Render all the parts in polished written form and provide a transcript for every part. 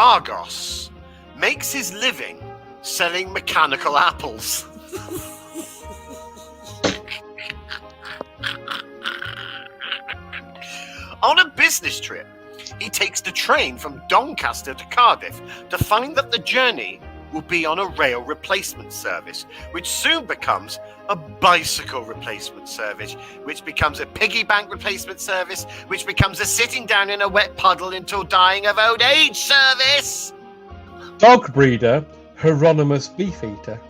Argos makes his living selling mechanical apples. On a business trip, he takes the train from Doncaster to Cardiff to find that the journey will be on a rail replacement service, which soon becomes a bicycle replacement service, which becomes a piggy bank replacement service, which becomes a sitting down in a wet puddle until dying of old age service. Dog breeder, Hieronymus Beefeater.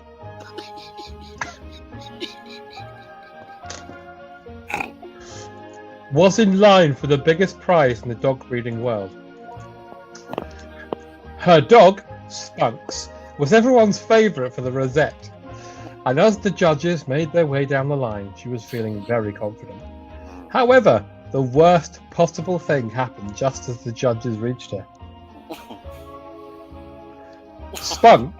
Was in line for the biggest prize in the dog breeding world. Her dog, Spunks, was everyone's favourite for the rosette, and as the judges made their way down the line, she was feeling very confident. However, the worst possible thing happened just as the judges reached her. Spunk.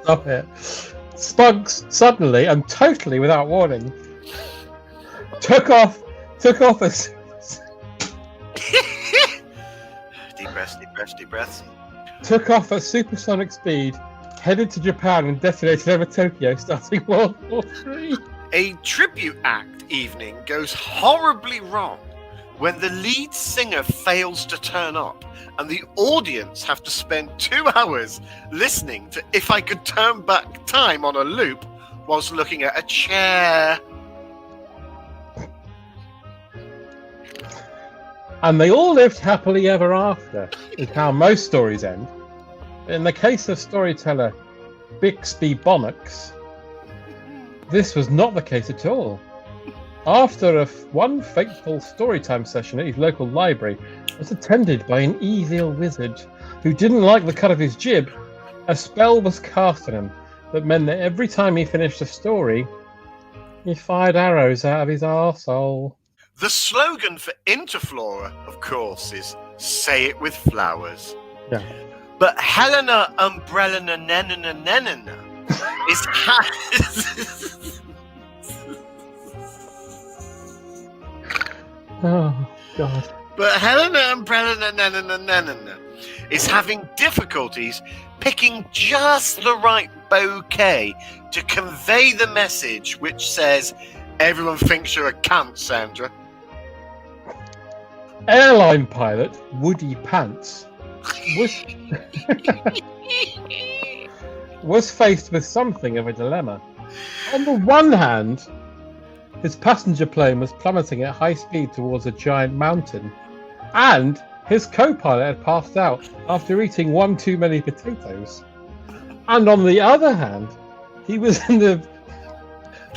Stop it. Spunks suddenly and totally without warning took off as deep breaths. Took off at supersonic speed, headed to Japan and detonated over Tokyo, starting World War III. A tribute act evening goes horribly wrong when the lead singer fails to turn up and the audience have to spend 2 hours listening to If I Could Turn Back Time on a loop whilst looking at a chair. And they all lived happily ever after, is how most stories end. In the case of storyteller Bixby Bonnocks, this was not the case at all. After one fateful storytime session at his local library was attended by an evil wizard who didn't like the cut of his jib, a spell was cast on him that meant that every time he finished a story, he fired arrows out of his arsehole. The slogan for Interflora, of course, is "Say it with flowers." Yeah. But Helena Umbrella Nanana is Oh, God. But Helena Umbrella is having difficulties picking just the right bouquet to convey the message which says, "Everyone thinks you're a cunt, Sandra." Airline pilot Woody Pants was faced with something of a dilemma. On the one hand, his passenger plane was plummeting at high speed towards a giant mountain, and his co-pilot had passed out after eating one too many potatoes. And on the other hand, he was in the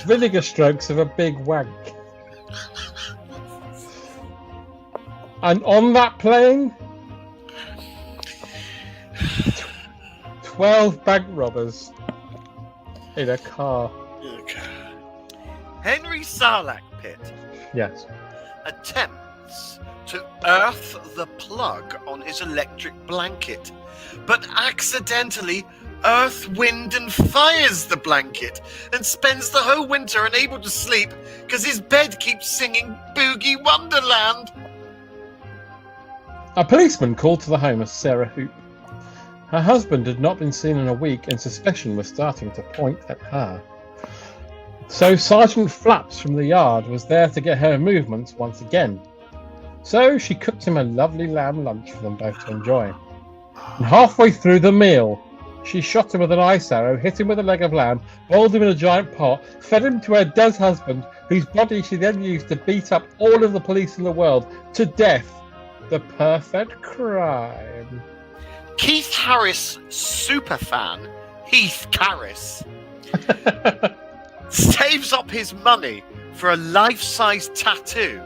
vinegar strokes of a big wank. And on that plane, 12 bank robbers in a car. Henry Sarlacc Pit Yes. attempts to earth the plug on his electric blanket, but accidentally earth, wind and fires the blanket and spends the whole winter unable to sleep because his bed keeps singing Boogie Wonderland. A policeman called to the home of Sarah Hoop. Her husband had not been seen in a week and suspicion was starting to point at her. So Sergeant Flaps from the yard was there to get her movements once again. So she cooked him a lovely lamb lunch for them both to enjoy. And halfway through the meal, she shot him with an ice arrow, hit him with a leg of lamb, boiled him in a giant pot, fed him to her dead husband, whose body she then used to beat up all of the police in the world to death. The perfect crime. Keith Harris superfan Heath Carris saves up his money for a life-size tattoo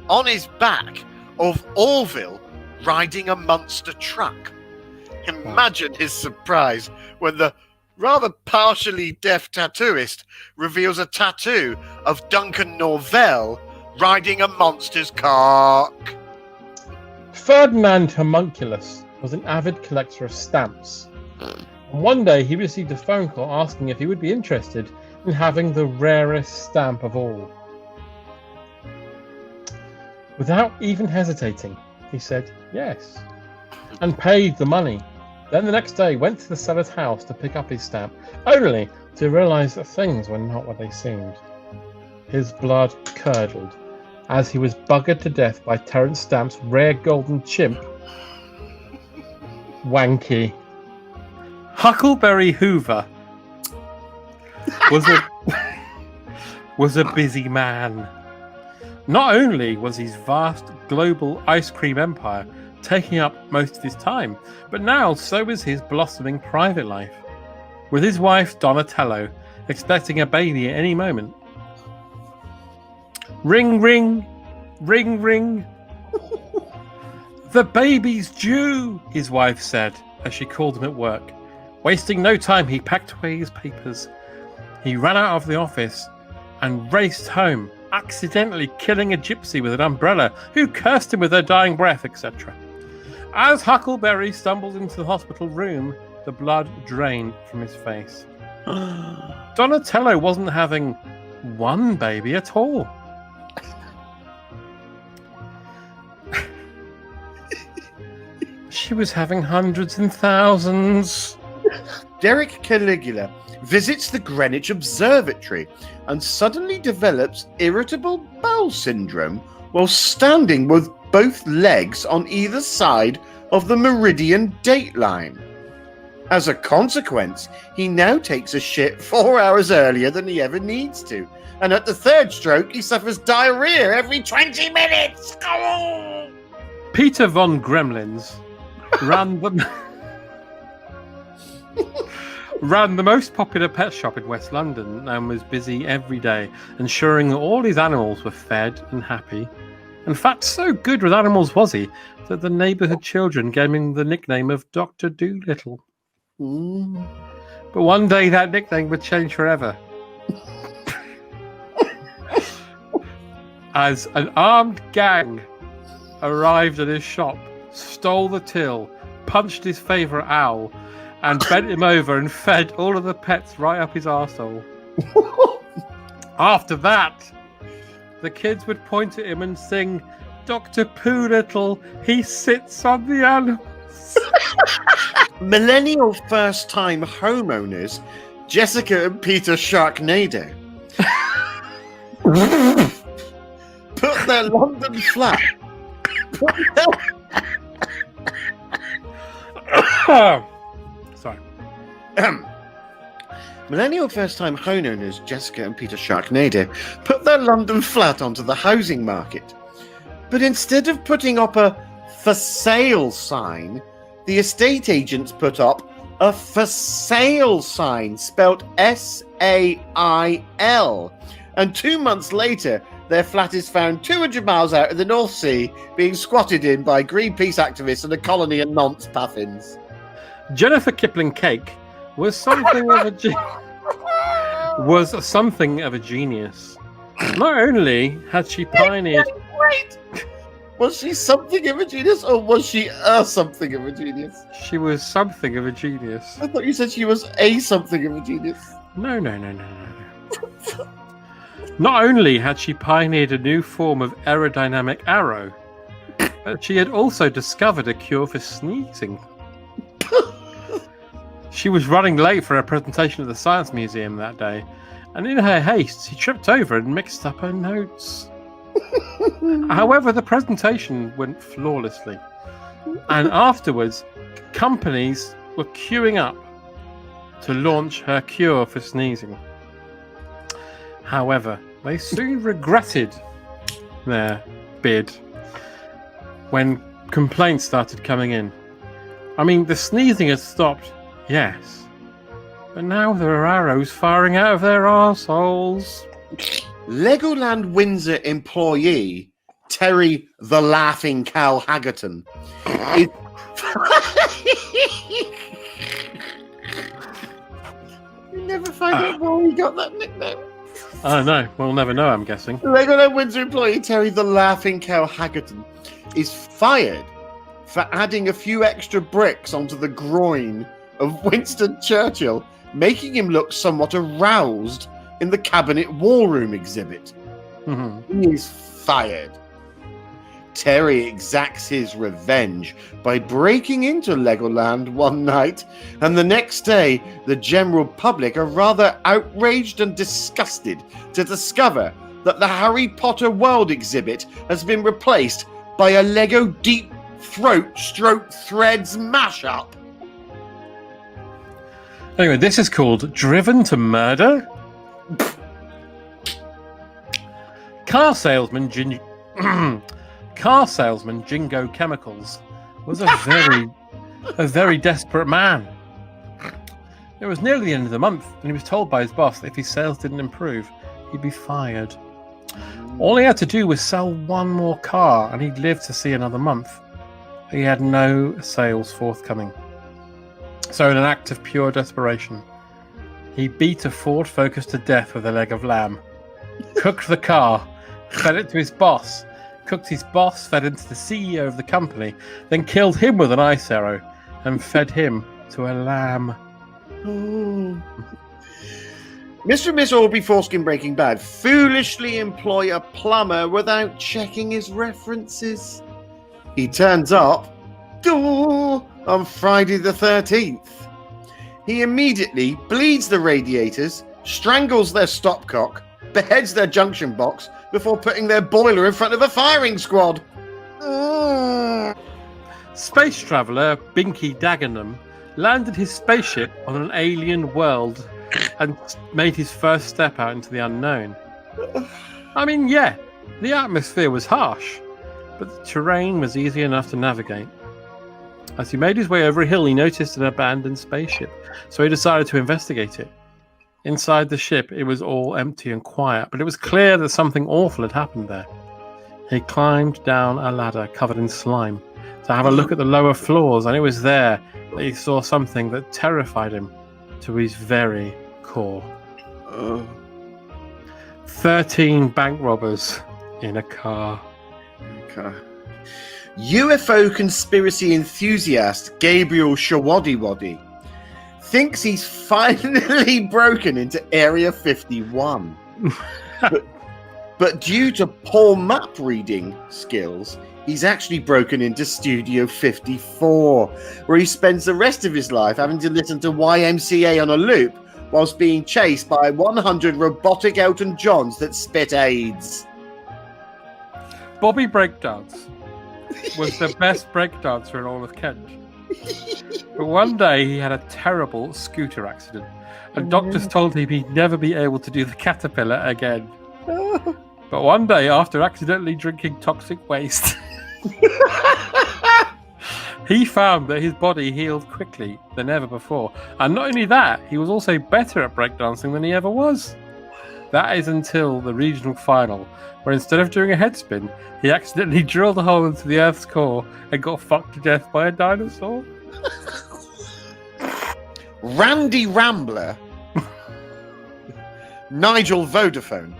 on his back of Orville riding a monster truck. Imagine his surprise when the rather partially deaf tattooist reveals a tattoo of Duncan Norvell riding a monster's cock. Ferdinand Homunculus was an avid collector of stamps. And one day he received a phone call asking if he would be interested in having the rarest stamp of all. Without even hesitating, he said yes, and paid the money. Then the next day went to the seller's house to pick up his stamp, only to realise that things were not what they seemed. His blood curdled as he was buggered to death by Terence Stamp's rare golden chimp, Wanky. Huckleberry Hoover was a busy man. Not only was his vast global ice cream empire taking up most of his time, but now so was his blossoming private life, with his wife Donatello expecting a baby at any moment. Ring, ring, ring, ring. The baby's due, his wife said as she called him at work. Wasting no time, he packed away his papers. He ran out of the office and raced home, accidentally killing a gypsy with an umbrella who cursed him with her dying breath, etc. As Huckleberry stumbled into the hospital room, the blood drained from his face. Donatello wasn't having one baby at all. She was having hundreds and thousands. Derek Caligula visits the Greenwich Observatory and suddenly develops irritable bowel syndrome while standing with both legs on either side of the meridian dateline. As a consequence, he now takes a shit 4 hours earlier than he ever needs to, and at the third stroke he suffers diarrhea every 20 minutes. Oh! Peter von Gremlins ran the most popular pet shop in West London and was busy every day, ensuring that all his animals were fed and happy. In fact, so good with animals was he that the neighbourhood children gave him the nickname of Dr. Dolittle. But one day that nickname would change forever. As an armed gang arrived at his shop, stole the till, punched his favourite owl, and bent him over and fed all of the pets right up his arsehole. After that, the kids would point at him and sing, "Dr. Poolittle, he sits on the animals." Millennial first-time homeowners, Jessica and Peter Sharknado, put their London flat. Sorry. Millennial first-time homeowners Jessica and Peter Sharknado put their London flat onto the housing market. But instead of putting up a "for sale" sign, the estate agents put up a "for sale" sign spelt SAIL. And 2 months later, their flat is found 200 miles out of the North Sea, being squatted in by Greenpeace activists and a colony of nonce puffins. Jennifer Kipling Cake was something of a genius. Not only had she pioneered. Wait. Was she something of a genius, or was she a something of a genius? She was something of a genius. I thought you said she was a something of a genius. No. Not only had she pioneered a new form of aerodynamic arrow, but she had also discovered a cure for sneezing. She was running late for a presentation at the Science Museum that day, and in her haste, she tripped over and mixed up her notes. However, the presentation went flawlessly, and afterwards, companies were queuing up to launch her cure for sneezing. However, they soon regretted their bid when complaints started coming in. I mean, the sneezing had stopped, yes, but now there are arrows firing out of their arseholes. Legoland Windsor employee Terry the Laughing Cow Haggerton is... You never find out why he got that nickname. I don't know. We'll never know, I'm guessing. Legoland Windsor employee Terry the Laughing Cow Haggerton is fired for adding a few extra bricks onto the groin of Winston Churchill, making him look somewhat aroused in the Cabinet War Room exhibit. Mm-hmm. He is fired. Terry exacts his revenge by breaking into Legoland one night, and the next day the general public are rather outraged and disgusted to discover that the Harry Potter World exhibit has been replaced by a Lego Deep Throat Stroke Threads mashup. Anyway, this is called Driven to Murder. Car salesman Jingo Chemicals was a very desperate man. It was nearly the end of the month, and he was told by his boss that if his sales didn't improve, he'd be fired. All he had to do was sell one more car, and he'd live to see another month. He had no sales forthcoming. So in an act of pure desperation, he beat a Ford Focus to death with a leg of lamb, cooked the car, fed it to his boss, cooked his boss, fed into the CEO of the company, then killed him with an ice arrow and fed him to a lamb. Mr. and Miss Aubrey Foreskin Breaking Bad foolishly employ a plumber without checking his references. He turns up on Friday the 13th. He immediately bleeds the radiators, strangles their stopcock, beheads their junction box before putting their boiler in front of a firing squad. Space traveller Binky Dagenham landed his spaceship on an alien world and made his first step out into the unknown. I mean, yeah, the atmosphere was harsh, but the terrain was easy enough to navigate. As he made his way over a hill, he noticed an abandoned spaceship, so he decided to investigate it. Inside the ship, it was all empty and quiet, but it was clear that something awful had happened there. He climbed down a ladder covered in slime to have a look at the lower floors, and it was there that he saw something that terrified him to his very core. 13 bank robbers in a car. Okay. UFO conspiracy enthusiast Gabriel Shawaddy thinks he's finally broken into Area 51. but due to poor map reading skills, he's actually broken into Studio 54, where he spends the rest of his life having to listen to YMCA on a loop whilst being chased by 100 robotic Elton Johns that spit AIDS. Bobby Breakdance was the best breakdancer in all of Kent. But one day he had a terrible scooter accident, and doctors told him he'd never be able to do the caterpillar again. But one day, after accidentally drinking toxic waste, he found that his body healed quickly than ever before. And not only that, he was also better at breakdancing than he ever was. That is until the regional final, where instead of doing a headspin, he accidentally drilled a hole into the Earth's core and got fucked to death by a dinosaur. Randy Rambler, Nigel Vodafone.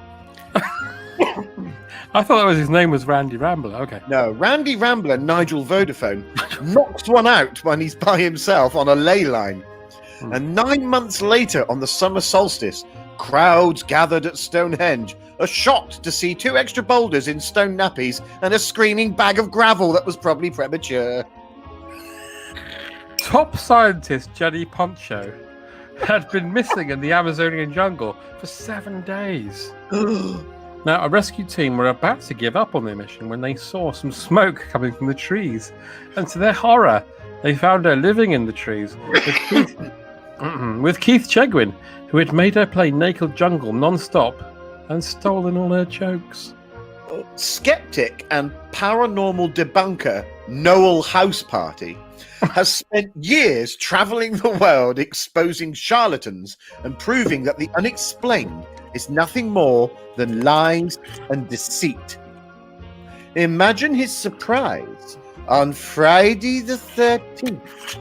I thought that was his name was Randy Rambler. Okay. No, Randy Rambler, Nigel Vodafone, knocks one out when he's by himself on a ley line. And 9 months later, on the summer solstice, crowds gathered at Stonehenge are shocked to see 2 extra boulders in stone nappies and a screaming bag of gravel that was probably premature. Top scientist Jenny Poncho had been missing in the Amazonian jungle for 7 days. Now, a rescue team were about to give up on their mission when they saw some smoke coming from the trees. And to their horror, they found her living in the trees with Keith Chegwin, who had made her play Naked Jungle non-stop and stolen all her jokes. Skeptic and paranormal debunker Noel Houseparty has spent years travelling the world exposing charlatans and proving that the unexplained is nothing more than lies and deceit. Imagine his surprise on Friday the 13th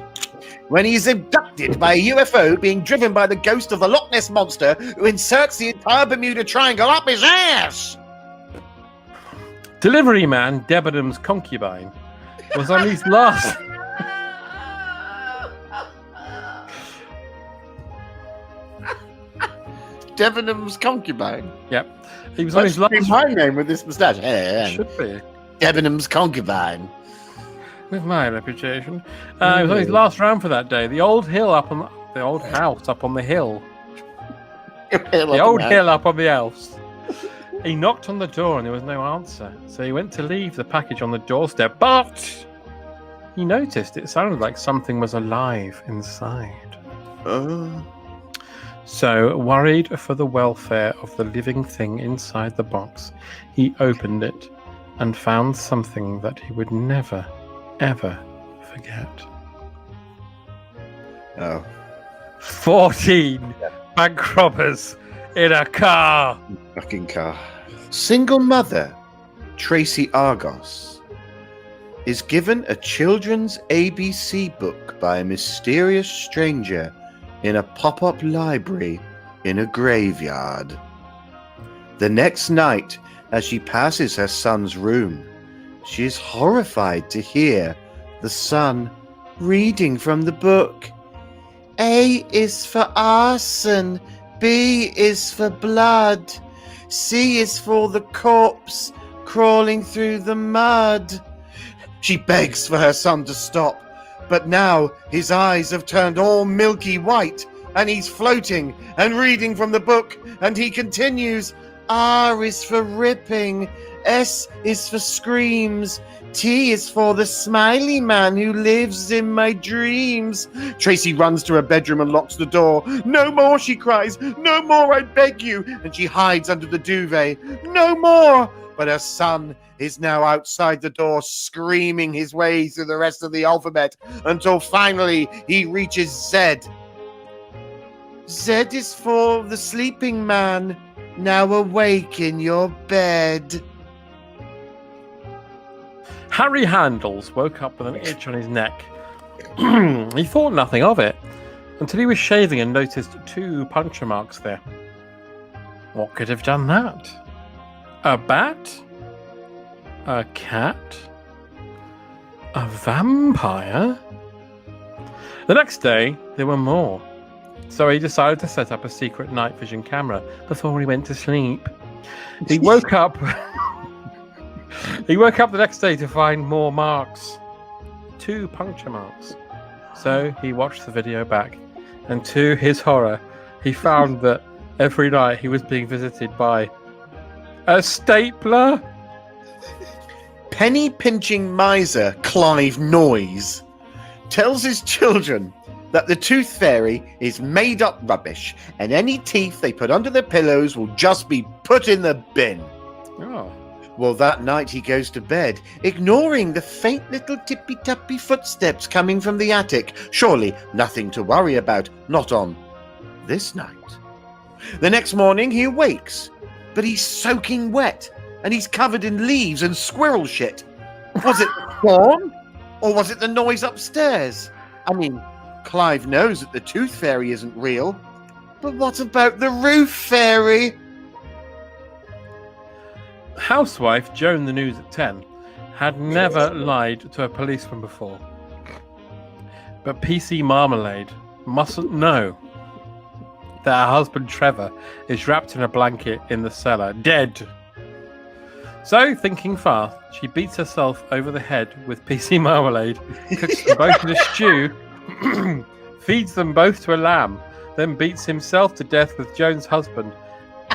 when he's abducted by a UFO being driven by the ghost of the Loch Ness Monster who inserts the entire Bermuda Triangle up his ass. Delivery man Debenham's concubine was on his last... Debenham's concubine? Yep. He was on his last... my name with this moustache. Should be. Debenham's concubine. With my reputation. It was on his last round for that day. The old hill up on the old house up on the hill. The old hill up on the house. He knocked on the door and there was no answer. So he went to leave the package on the doorstep, but he noticed it sounded like something was alive inside. So, worried for the welfare of the living thing inside the box, he opened it and found something that he would never, ever forget. 14 bank robbers in a car. Fucking car. Single mother, Tracy Argos, is given a children's ABC book by a mysterious stranger in a pop-up library in a graveyard. The next night, as she passes her son's room, she is horrified to hear the son reading from the book. A is for arson, B is for blood, C is for the corpse crawling through the mud. She begs for her son to stop, but now his eyes have turned all milky white, and he's floating and reading from the book, and he continues, R is for ripping, S is for screams, T is for the smiley man who lives in my dreams. Tracy runs to her bedroom and locks the door. No more, she cries. No more, I beg you. And she hides under the duvet. No more. But her son is now outside the door, screaming his way through the rest of the alphabet until finally he reaches Z. Z is for the sleeping man, now awake in your bed. Harry Handles woke up with an itch on his neck. He thought nothing of it until he was shaving and noticed 2 puncture marks there. What could have done that? A bat? A cat? A vampire? The next day, there were more. So he decided to set up a secret night vision camera before he went to sleep. He woke up... He woke up the next day to find more marks. 2 puncture marks. So he watched the video back, and to his horror, he found that every night he was being visited by a stapler. Penny-pinching miser Clive Noyes tells his children that the tooth fairy is made-up rubbish, and any teeth they put under their pillows will just be put in the bin. Oh. Well, that night he goes to bed, ignoring the faint little tippy-tappy footsteps coming from the attic. Surely nothing to worry about, not on this night. The next morning he awakes, but he's soaking wet, and he's covered in leaves and squirrel shit. Was it Dawn, or was it the noise upstairs? I mean, Clive knows that the tooth fairy isn't real, but what about the roof fairy? Housewife Joan the News at 10 had never lied to a policeman before. But PC Marmalade mustn't know that her husband Trevor is wrapped in a blanket in the cellar, dead. So, thinking fast, she beats herself over the head with PC Marmalade, cooks them both in a stew, feeds them both to a lamb, then beats himself to death with Joan's husband.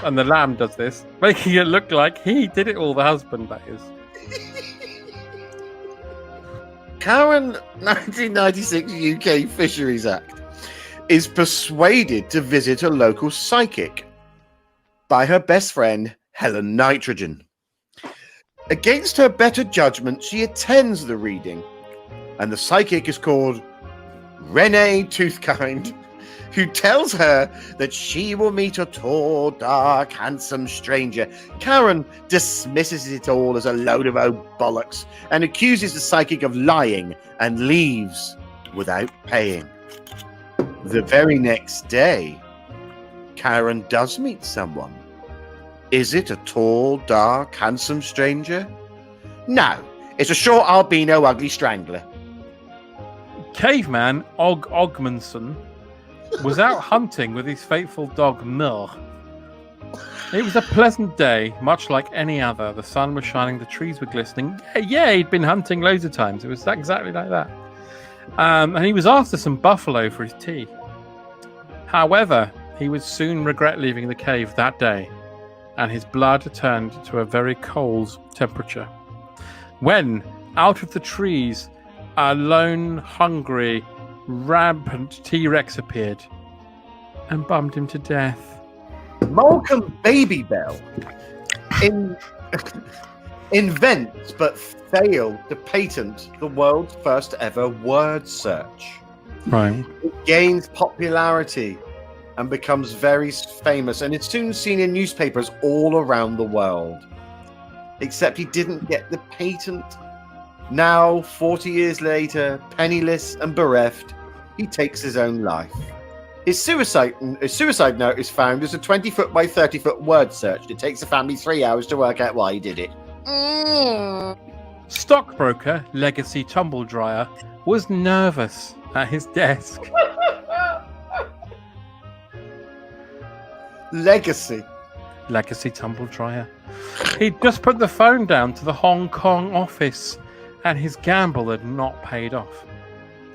And the lamb does this, making it look like he did it all, the husband, that is. Karen 1996 UK Fisheries Act is persuaded to visit a local psychic by her best friend, Helen Nitrogen. Against her better judgment, she attends the reading, and the psychic is called Renee Toothkind, who tells her that she will meet a tall, dark, handsome stranger. Karen dismisses it all as a load of old bollocks and accuses the psychic of lying and leaves without paying. The very next day, Karen does meet someone. Is it a tall, dark, handsome stranger? No, it's a short, albino, ugly strangler. Caveman Og Ogmanson was out hunting with his faithful dog Mur. It was a pleasant day, much like any other. The sun was shining, the trees were glistening. Yeah, he'd been hunting loads of times. It was exactly like that. And he was after some buffalo for his tea. However, he would soon regret leaving the cave that day, and his blood turned to a very cold temperature. When, out of the trees, a lone, hungry, rampant T-Rex appeared and bummed him to death. Malcolm Babybel invents but failed to patent the world's first ever word search. Right. It gains popularity and becomes very famous, and it's soon seen in newspapers all around the world. Except he didn't get the patent. Now, 40 years later, penniless and bereft, he takes his own life. His suicide note is found as a 20-foot by 30-foot word search. It takes the family 3 hours to work out why he did it. Stockbroker Legacy Tumbledryer was nervous at his desk. Legacy Tumbledryer. He'd just put the phone down to the Hong Kong office, and his gamble had not paid off.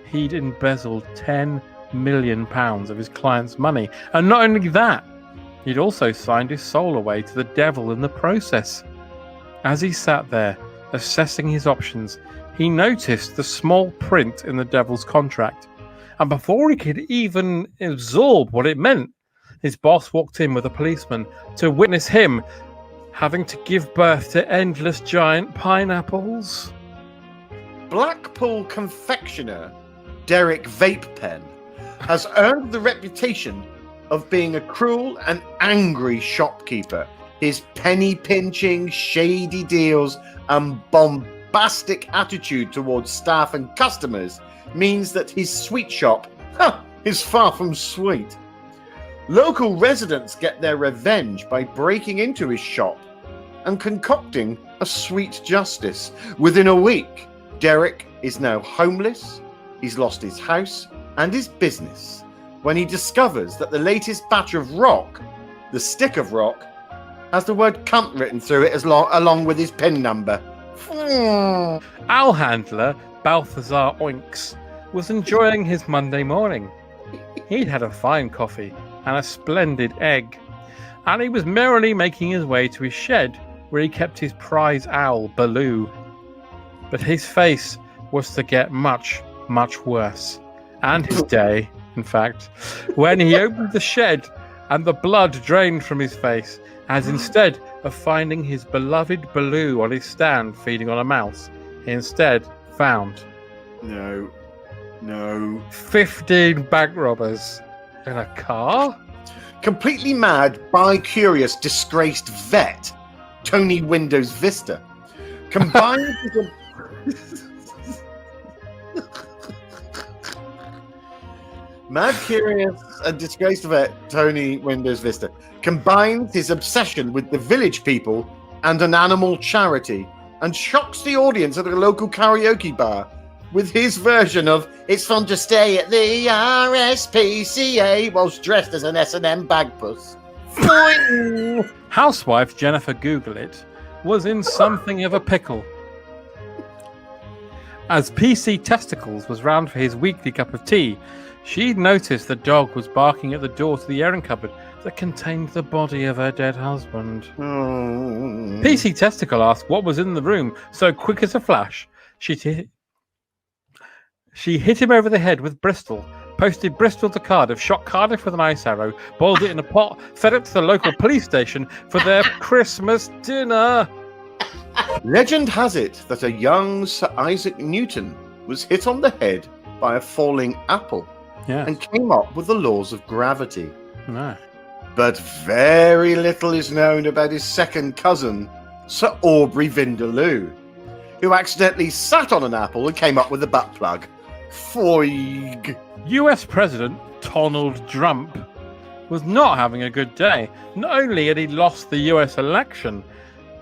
He'd embezzled £10 million of his client's money, and not only that, he'd also signed his soul away to the devil in the process. As he sat there, assessing his options, he noticed the small print in the devil's contract, and before he could even absorb what it meant, his boss walked in with a policeman to witness him having to give birth to endless giant pineapples. Blackpool confectioner Derek Vapepen has earned the reputation of being a cruel and angry shopkeeper. His penny-pinching, shady deals and bombastic attitude towards staff and customers means that his sweet shop is far from sweet. Local residents get their revenge by breaking into his shop and concocting a sweet justice. Within a week, Derek is now homeless, he's lost his house and his business, when he discovers that the latest batch of rock, the stick of rock, has the word cunt written through it along with his PIN number. Owl handler Balthazar Oinks was enjoying his Monday morning. He'd had a fine coffee and a splendid egg, and he was merrily making his way to his shed where he kept his prize owl, Baloo. But his face was to get much, much worse, and his day, in fact, when he opened the shed and the blood drained from his face, as instead of finding his beloved Baloo on his stand feeding on a mouse, he instead found No. 15 bank robbers in a car? Completely mad, bi-curious, disgraced vet, Tony Windows Vista, combined with mad, curious, and disgraced vet, Tony Windows Vista, combines his obsession with the village people and an animal charity, and shocks the audience at a local karaoke bar with his version of "It's Fun to Stay at the RSPCA" whilst dressed as an S&M bagpuss. Housewife Jennifer Googlet was in something of a pickle. As PC Testicles was round for his weekly cup of tea, she'd noticed the dog was barking at the door to the airing cupboard that contained the body of her dead husband. PC Testicle asked what was in the room, so quick as a flash, she hit him over the head with Bristol, posted Bristol to Cardiff, shot Cardiff with an ice arrow, boiled it in a pot, fed it to the local police station for their Christmas dinner. Legend has it that a young Sir Isaac Newton was hit on the head by a falling apple and came up with the laws of gravity. No. But very little is known about his second cousin, Sir Aubrey Vindaloo, who accidentally sat on an apple and came up with a butt plug. Foig. US President Donald Trump was not having a good day. Not only had he lost the US election,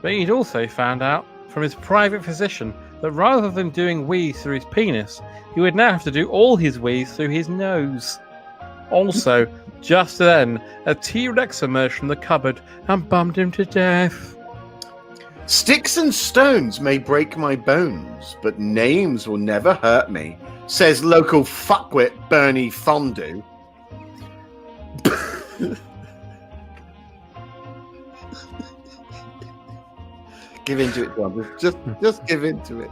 but he'd also found out from his private physician that rather than doing wheeze through his penis, he would now have to do all his wheeze through his nose. Also, Just then, a T-Rex emerged from the cupboard and bummed him to death. Sticks and stones may break my bones, but names will never hurt me, says local fuckwit Bernie Fondue. Give into it, John. Just give into it.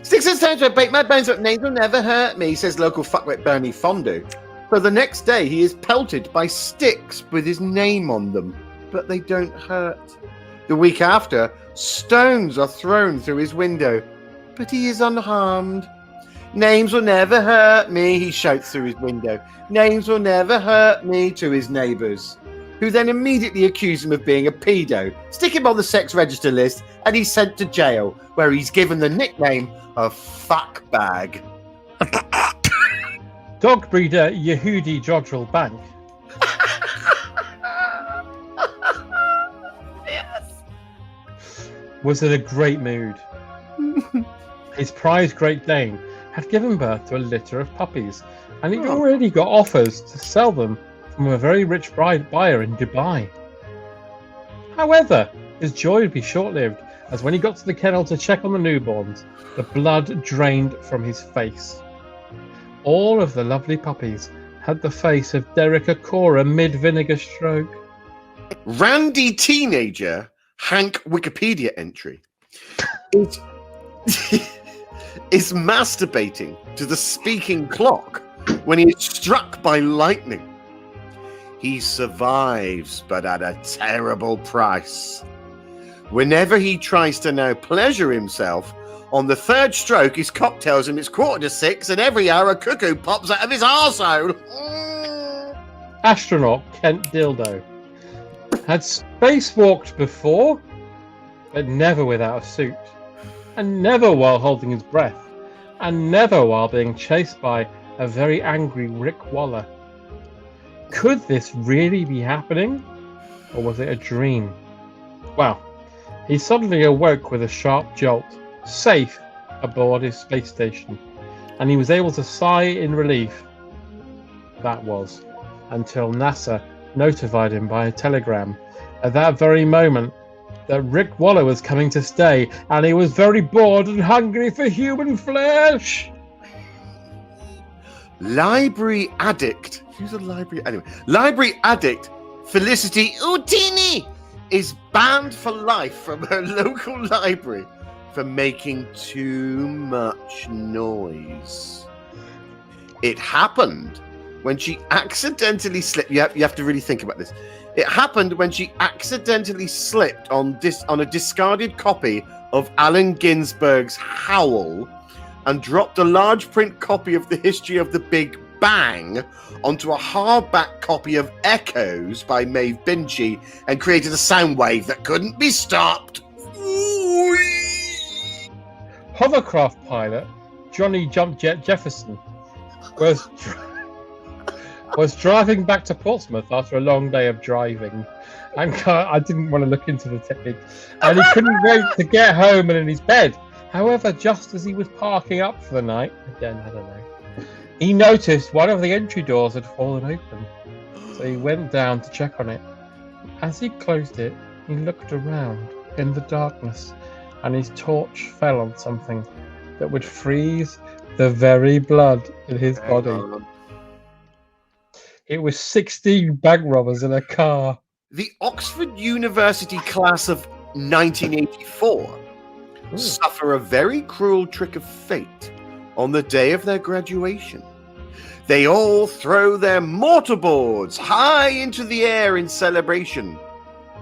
Sticks and stones may break my bones, but names will never hurt me, says local fuckwit Bernie Fondue. So the next day he is pelted by sticks with his name on them, but they don't hurt. The week after, stones are thrown through his window, but he is unharmed. Names will never hurt me, he shouts through his window. Names will never hurt me to his neighbours, who then immediately accuse him of being a pedo, stick him on the sex register list, and he's sent to jail, where he's given the nickname of Fuckbag. Dog breeder Yehudi Jodrell Bank was in a great mood. His prized Great Dane had given birth to a litter of puppies, and he'd already got offers to sell them from a very rich buyer in Dubai. However, his joy would be short-lived, as when he got to the kennel to check on the newborns, the blood drained from his face. All of the lovely puppies had the face of Derek Acora mid-vinegar stroke. Randy teenager Hank Wikipedia entry is masturbating to the speaking clock when he is struck by lightning. He survives, but at a terrible price. Whenever he tries to now pleasure himself, on the third stroke his cock tells him it's 5:45 and every hour a cuckoo pops out of his arsehole. Astronaut Kent Dildo had spacewalked before, but never without a suit, and never while holding his breath, and never while being chased by a very angry Rick Waller. Could this really be happening, or was it a dream? Well, he suddenly awoke with a sharp jolt, safe aboard his space station, and he was able to sigh in relief. That was until NASA notified him by a telegram at that very moment that Rick Waller was coming to stay, and he was very bored and hungry for human flesh. Library addict. Who's a library? Anyway, library addict Felicity Utini is banned for life from her local library for making too much noise. It happened when she accidentally slipped. You have to really think about this. It happened when she accidentally slipped on a discarded copy of Allen Ginsberg's Howl and dropped a large print copy of The History of the Big Bang onto a hardback copy of Echoes by Maeve Binchy and created a sound wave that couldn't be stopped. Hovercraft pilot Johnny Jumpjet Jefferson was driving back to Portsmouth after a long day of driving, and I didn't want to look into the technique, and he couldn't wait to get home and in his bed. However, just as he was parking up for the night, again, I don't know, he noticed one of the entry doors had fallen open, so he went down to check on it. As he closed it, he looked around in the darkness, and his torch fell on something that would freeze the very blood in his body. It was 16 bank robbers in a car. The Oxford University class of 1984 suffer a very cruel trick of fate on the day of their graduation. They all throw their mortarboards high into the air in celebration,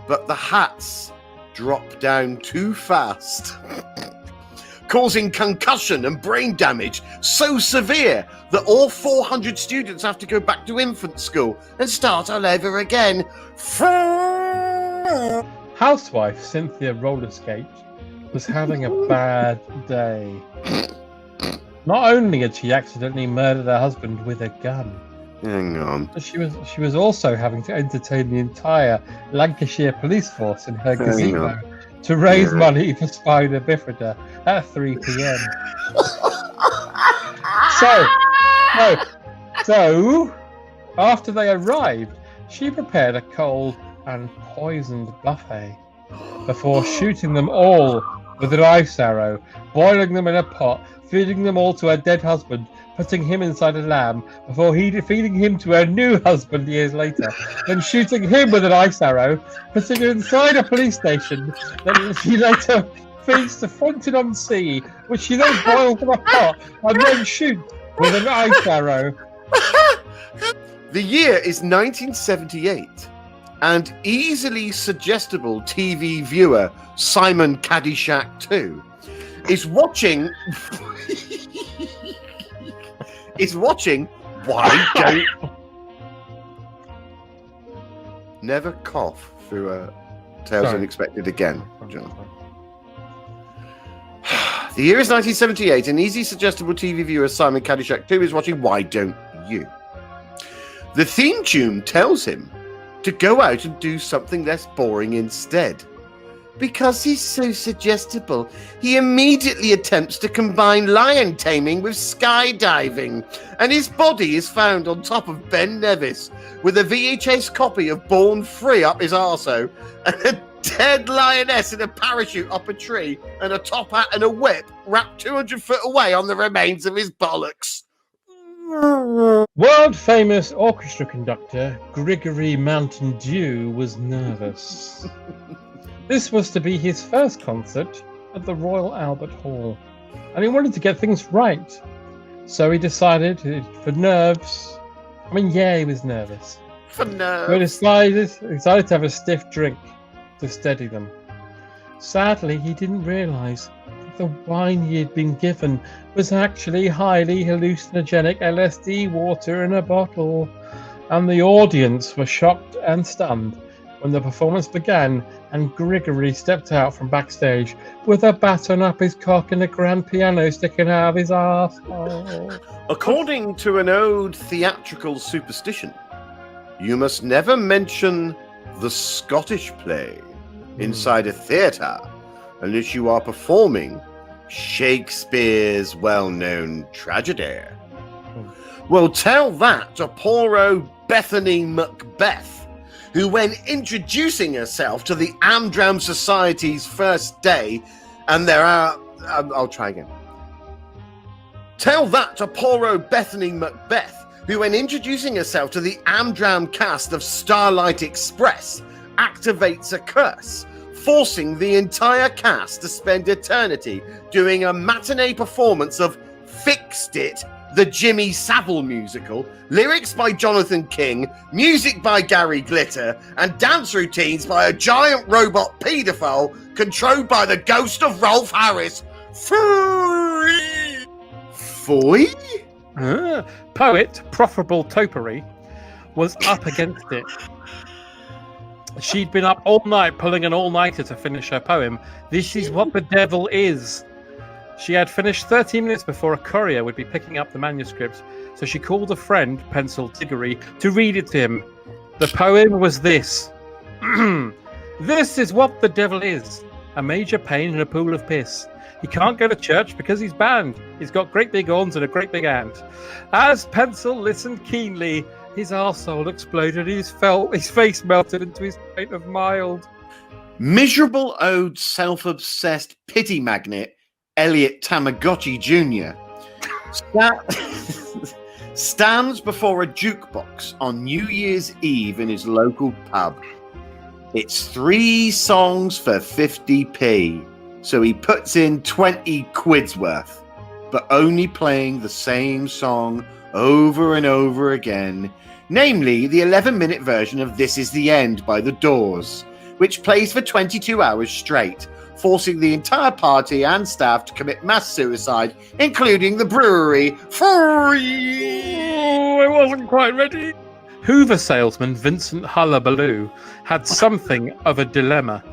but the hats drop down too fast, causing concussion and brain damage so severe that all 400 students have to go back to infant school and start all over again. Housewife Cynthia Rollerskate was having a bad day. Not only had she accidentally murdered her husband with a gun, Hang on. but she was also having to entertain the entire Lancashire police force in her gazebo to raise money for Spina Bifida at 3 p.m. So After they arrived, she prepared a cold and poisoned buffet before shooting them all with an ice arrow, boiling them in a pot, feeding them all to her dead husband, putting him inside a lamb before feeding him to her new husband years later, then shooting him with an ice arrow, putting him inside a police station. Then she later feeds to Fontaine-on-Sea, which she then boils in a pot and then shoots with an ice arrow. The year is 1978, and easily suggestible TV viewer Simon Caddyshack 2 is watching Why Don't Never cough through a Tales Sorry. Unexpected again, John. The year is 1978, and easy suggestible TV viewer Simon Caddyshack 2 is watching Why Don't You? The theme tune tells him to go out and do something less boring instead. Because he's so suggestible, he immediately attempts to combine lion taming with skydiving, and his body is found on top of Ben Nevis with a VHS copy of Born Free up his arso, and a dead lioness in a parachute up a tree, and a top hat and a whip wrapped 200 foot away on the remains of his bollocks. World-famous orchestra conductor Grigory Mountain Dew was nervous. This was to be his first concert at the Royal Albert Hall, and he wanted to get things right. So he decided, for nerves, he was nervous. For So he nerves. decided to have a stiff drink to steady them. Sadly, he didn't realise that the wine he had been given was actually highly hallucinogenic LSD water in a bottle, and the audience were shocked and stunned when the performance began and Grigory stepped out from backstage with a baton up his cock and a grand piano sticking out of his arsehole. According to an old theatrical superstition, you must never mention the Scottish play inside a theatre unless you are performing Shakespeare's well-known tragedy. Well, tell that to poor old Bethany Macbeth, who, when introducing herself to the Amdram Society's first day, and there are... I'll try again. Tell that to poor old Bethany Macbeth, who, when introducing herself to the Amdram cast of Starlight Express, activates a curse, forcing the entire cast to spend eternity doing a matinee performance of Fixed It, the Jimmy Savile musical, lyrics by Jonathan King, music by Gary Glitter, and dance routines by a giant robot paedophile controlled by the ghost of Rolf Harris. Foy? Poet Profitable Topiary was up against it. She'd been up all night pulling an all-nighter to finish her poem, This Is What the Devil Is. She had finished 30 minutes before a courier would be picking up the manuscript, so she called a friend, Pencil Diggory, to read it to him. The poem was this. This is what the devil is. A major pain in a pool of piss. He can't go to church because he's banned. He's got great big horns and a great big hand. As Pencil listened keenly, his arsehole exploded, his face melted into his pint of mild. Miserable ode self-obsessed pity magnet Elliot Tamagotchi Jr. stands before a jukebox on New Year's Eve in his local pub. It's 3 songs for 50p, so he puts in 20 quid's worth, but only playing the same song over and over again, namely the 11-minute version of This Is the End by The Doors, which plays for 22 hours straight, forcing the entire party and staff to commit mass suicide, including the brewery. Oh, I wasn't quite ready. Hoover salesman Vincent Hullabaloo had something of a dilemma.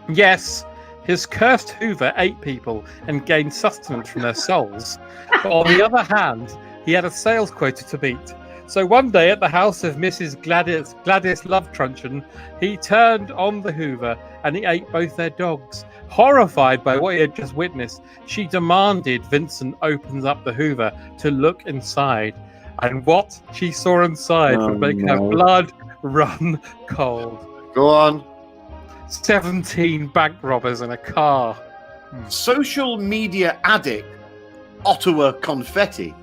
Yes, his cursed Hoover ate people and gained sustenance from their souls, but on the other hand, he had a sales quota to beat. So one day at the house of Mrs. Gladys Love Truncheon, he turned on the Hoover and he ate both their dogs. Horrified by what he had just witnessed, she demanded Vincent opens up the Hoover to look inside. And what she saw inside would make her blood run cold. Go on. 17 bank robbers in a car. Social media addict Ottawa Confetti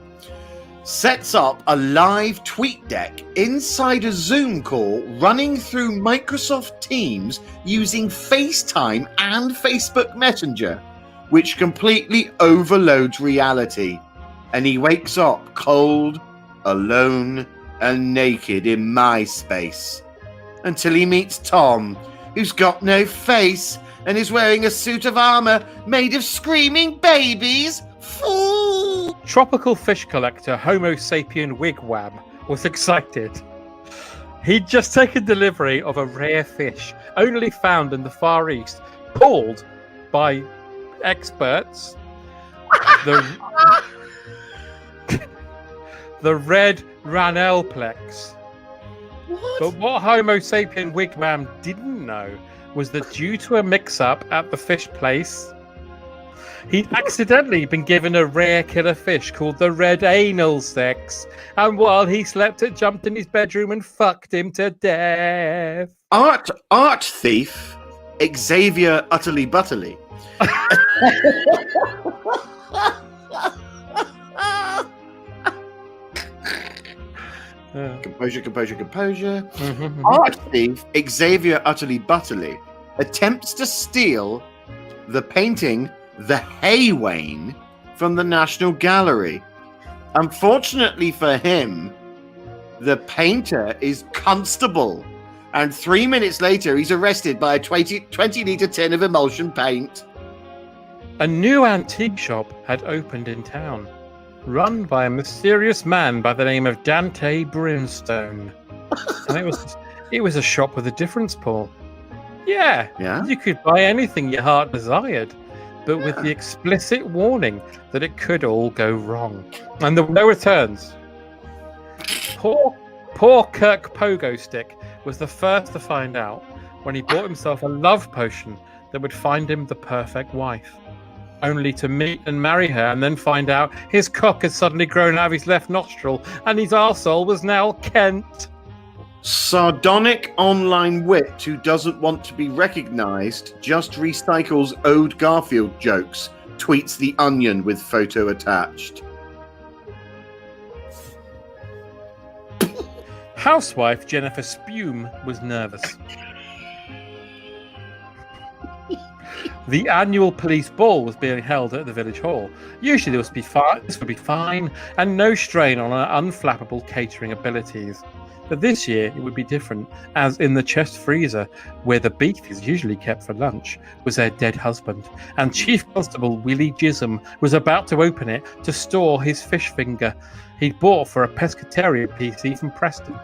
sets up a live tweet deck inside a Zoom call running through Microsoft Teams using FaceTime and Facebook Messenger, which completely overloads reality. And he wakes up cold, alone, and naked in MySpace until he meets Tom, who's got no face and is wearing a suit of armor made of screaming babies. Fool! Tropical fish collector Homo sapien Wigwam was excited. He'd just taken delivery of a rare fish only found in the Far East, called by experts the red ranelplex. But what Homo sapien Wigwam didn't know was that due to a mix-up at the fish place, he'd accidentally been given a rare killer fish called the red anal sex, and while he slept, it jumped in his bedroom and fucked him to death. Art thief Xavier Utterly Butterly. Composure. Art thief Xavier Utterly Butterly attempts to steal the painting The Haywain from the National Gallery. Unfortunately for him, the painter is Constable, and 3 minutes later he's arrested by a 20-litre tin of emulsion paint. A new antique shop had opened in town, run by a mysterious man by the name of Dante Brimstone. And it was a shop with a difference, Paul. Yeah, you could buy anything your heart desired, but with the explicit warning that it could all go wrong. And there were no returns. Poor Kirk Pogo Stick was the first to find out when he bought himself a love potion that would find him the perfect wife, only to meet and marry her and then find out his cock had suddenly grown out of his left nostril and his arsehole was now Kent. Sardonic online wit who doesn't want to be recognised just recycles Ode Garfield jokes, tweets The Onion with photo attached. Housewife Jennifer Spume was nervous. The annual police ball was being held at the village hall. Usually this would be fine and no strain on her unflappable catering abilities. But this year it would be different, as in the chest freezer, where the beef is usually kept for lunch, was her dead husband, and Chief Constable Willie Jism was about to open it to store his fish finger he'd bought for a pescatarian PC from Preston.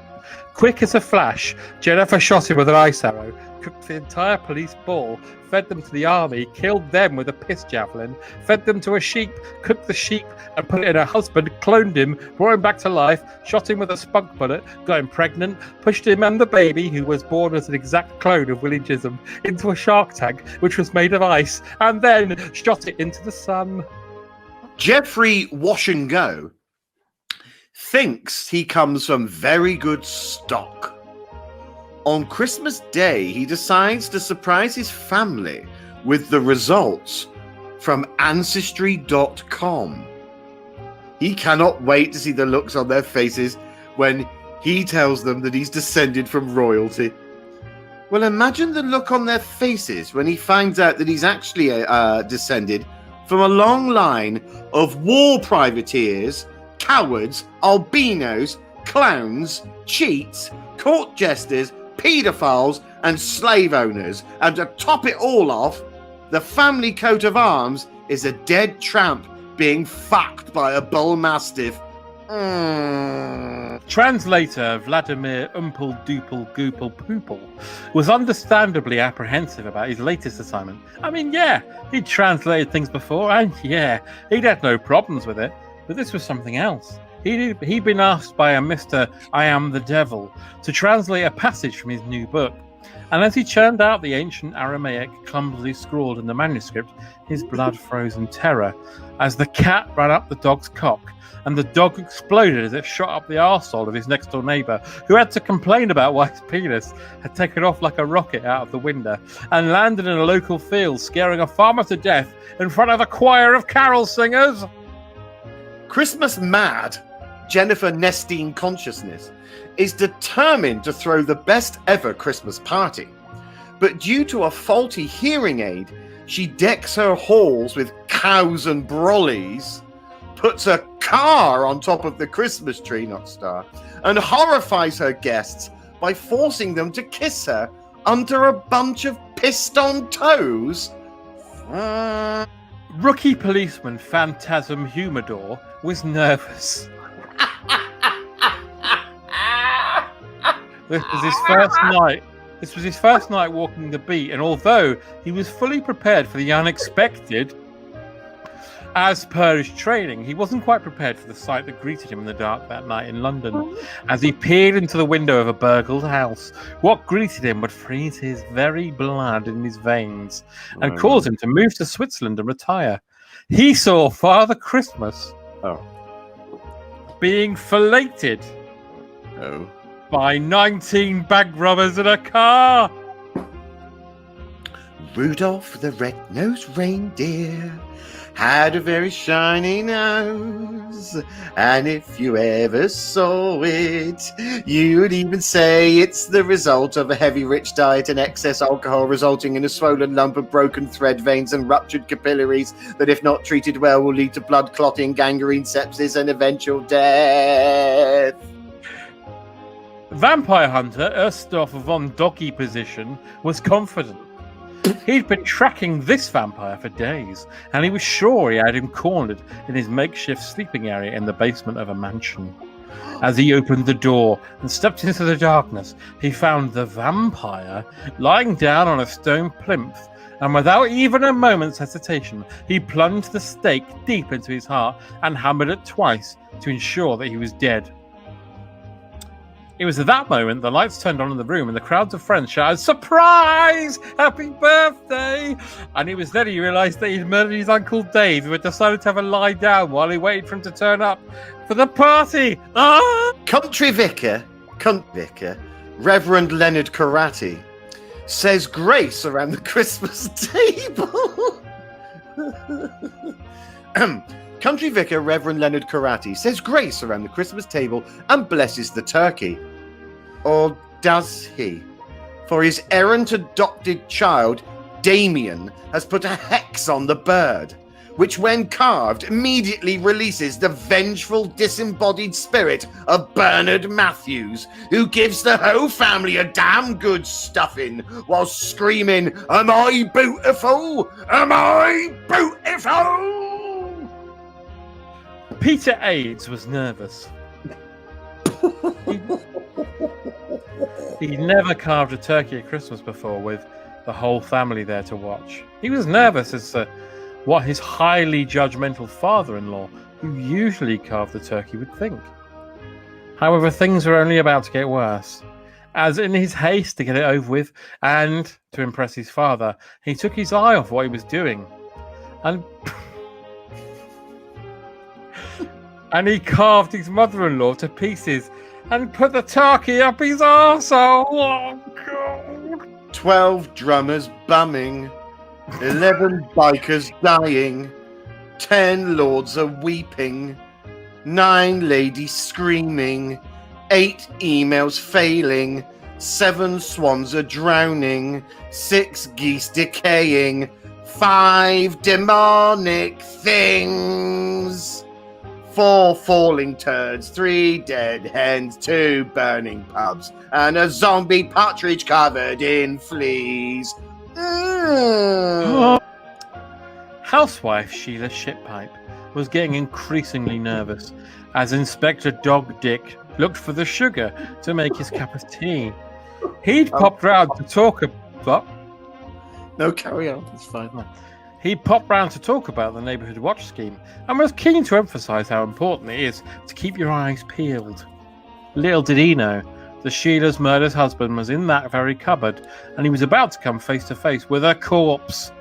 Quick as a flash, Jennifer shot him with an ice arrow, cooked the entire police ball, fed them to the army, killed them with a piss javelin, fed them to a sheep, cooked the sheep and put it in her husband, cloned him, brought him back to life, shot him with a spunk bullet, got him pregnant, pushed him and the baby, who was born as an exact clone of Willie Jism, into a shark tank, which was made of ice, and then shot it into the sun. Jeffrey Wash and Go thinks he comes from very good stock. On Christmas Day, he decides to surprise his family with the results from Ancestry.com. He cannot wait to see the looks on their faces when he tells them that he's descended from royalty. Well, imagine the look on their faces when he finds out that he's actually descended from a long line of war privateers, cowards, albinos, clowns, cheats, court jesters, paedophiles, and slave owners. And to top it all off, the family coat of arms is a dead tramp being fucked by a bull mastiff. Translator Vladimir Umpel Dupel Goopel Poople was understandably apprehensive about his latest assignment. I mean, yeah, he'd translated things before, and yeah, he'd had no problems with it. But this was something else. He'd been asked by a Mr. I Am the Devil to translate a passage from his new book. And as he churned out the ancient Aramaic clumsily scrawled in the manuscript, his blood froze in terror as the cat ran up the dog's cock, and the dog exploded as it shot up the arsehole of his next-door neighbour, who had to complain about why his penis had taken off like a rocket out of the window and landed in a local field, scaring a farmer to death in front of a choir of carol singers. Christmas mad Jennifer Nestine Consciousness is determined to throw the best ever Christmas party. But due to a faulty hearing aid, she decks her halls with cows and brollies, puts a car on top of the Christmas tree, not star, and horrifies her guests by forcing them to kiss her under a bunch of pissed-on toes. Rookie policeman Phantasm Humidor was nervous. This was his first night. This was his first night walking the beat, and although he was fully prepared for the unexpected, as per his training, he wasn't quite prepared for the sight that greeted him in the dark that night in London. As he peered into the window of a burgled house, what greeted him would freeze his very blood in his veins and cause him to move to Switzerland and retire. He saw Father Christmas being filleted by 19 bank robbers in a car. Rudolph the red-nosed reindeer had a very shiny nose, and if you ever saw it, you would even say it's the result of a heavy rich diet and excess alcohol, resulting in a swollen lump of broken thread veins and ruptured capillaries that, if not treated well, will lead to blood clotting, gangrene, sepsis, and eventual death. Vampire hunter Erstoff von Doggy Position was confident. He'd been tracking this vampire for days, and he was sure he had him cornered in his makeshift sleeping area in the basement of a mansion. As he opened the door and stepped into the darkness, he found the vampire lying down on a stone plinth, and without even a moment's hesitation, he plunged the stake deep into his heart and hammered it twice to ensure that he was dead. It was at that moment the lights turned on in the room and the crowds of friends shouted, "Surprise! Happy birthday!" And it was then he realised that he'd murdered his Uncle Dave, who had decided to have a lie down while he waited for him to turn up for the party. Country vicar, Reverend Leonard Karate, says grace around the Christmas table. Country vicar Reverend Leonard Karate says grace around the Christmas table and blesses the turkey. Or does he? For his errant adopted child, Damien, has put a hex on the bird, which when carved immediately releases the vengeful disembodied spirit of Bernard Matthews, who gives the whole family a damn good stuffing while screaming, "Am I beautiful? Am I beautiful?" Peter Aids was nervous. He'd never carved a turkey at Christmas before with the whole family there to watch. He was nervous as to what his highly judgmental father-in-law, who usually carved the turkey, would think. However, things were only about to get worse, as in his haste to get it over with and to impress his father, he took his eye off what he was doing and he carved his mother-in-law to pieces and put the turkey up his arsehole. Oh, God. 12 drummers bumming, 11 bikers dying, 10 lords are weeping, 9 ladies screaming, 8 emails failing, 7 swans are drowning, 6 geese decaying, 5 demonic things. 4 falling turds, 3 dead hens, 2 burning pubs, and a zombie partridge covered in fleas. Housewife Sheila Shitpipe was getting increasingly nervous as Inspector Dog Dick looked for the sugar to make his cup of tea. He'd popped round to talk about... No, carry on. It's fine. He popped round to talk about the neighbourhood watch scheme and was keen to emphasise how important it is to keep your eyes peeled. Little did he know, that Sheila's murdered husband was in that very cupboard, and he was about to come face to face with a corpse.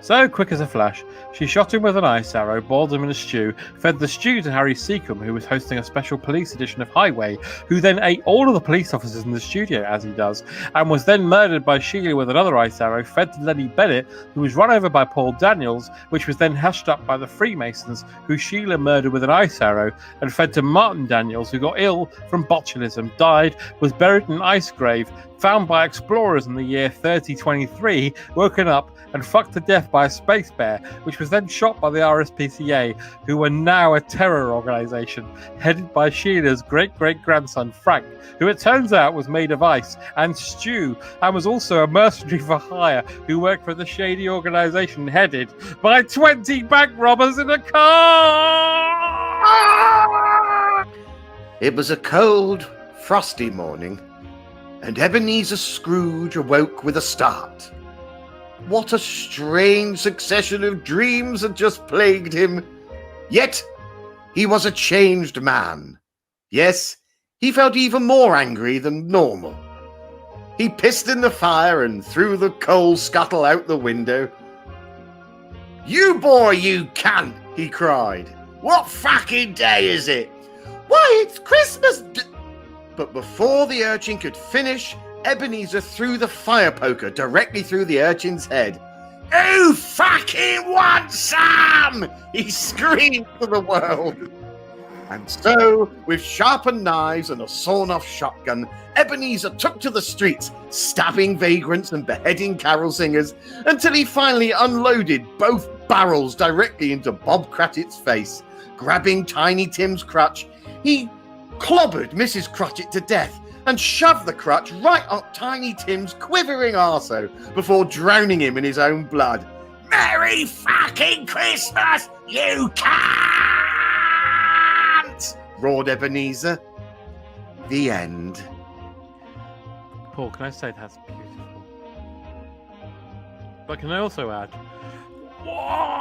So quick as a flash, she shot him with an ice arrow, boiled him in a stew, fed the stew to Harry Seacombe, who was hosting a special police edition of Highway, who then ate all of the police officers in the studio, as he does, and was then murdered by Sheila with another ice arrow, fed to Lenny Bennett, who was run over by Paul Daniels, which was then hushed up by the Freemasons, who Sheila murdered with an ice arrow, and fed to Martin Daniels, who got ill from botulism, died, was buried in an ice grave, found by explorers in the year 3023, woken up, and fucked to death by a space bear, which was then shot by the RSPCA, who were now a terror organisation, headed by Sheila's great-great-grandson Frank, who it turns out was made of ice and stew, and was also a mercenary for hire who worked for the shady organisation headed by 20 bank robbers in a car! It was a cold, frosty morning, and Ebenezer Scrooge awoke with a start. What a strange succession of dreams had just plagued him. Yet, he was a changed man. Yes, he felt even more angry than normal. He pissed in the fire and threw the coal scuttle out the window. "You boy, you cunt!" he cried. "What fucking day is it?" "Why, it's Christmas But before the urchin could finish, Ebenezer threw the fire poker directly through the urchin's head. "Who fucking wants some?" he screamed to the world. And so, with sharpened knives and a sawn-off shotgun, Ebenezer took to the streets, stabbing vagrants and beheading carol singers, until he finally unloaded both barrels directly into Bob Cratchit's face. Grabbing Tiny Tim's crutch, he clobbered Mrs. Cratchit to death, and shoved the crutch right up Tiny Tim's quivering arsehole before drowning him in his own blood. "Merry fucking Christmas, you can't!" roared Ebenezer. The end. Paul, can I say that's beautiful? But can I also add, what?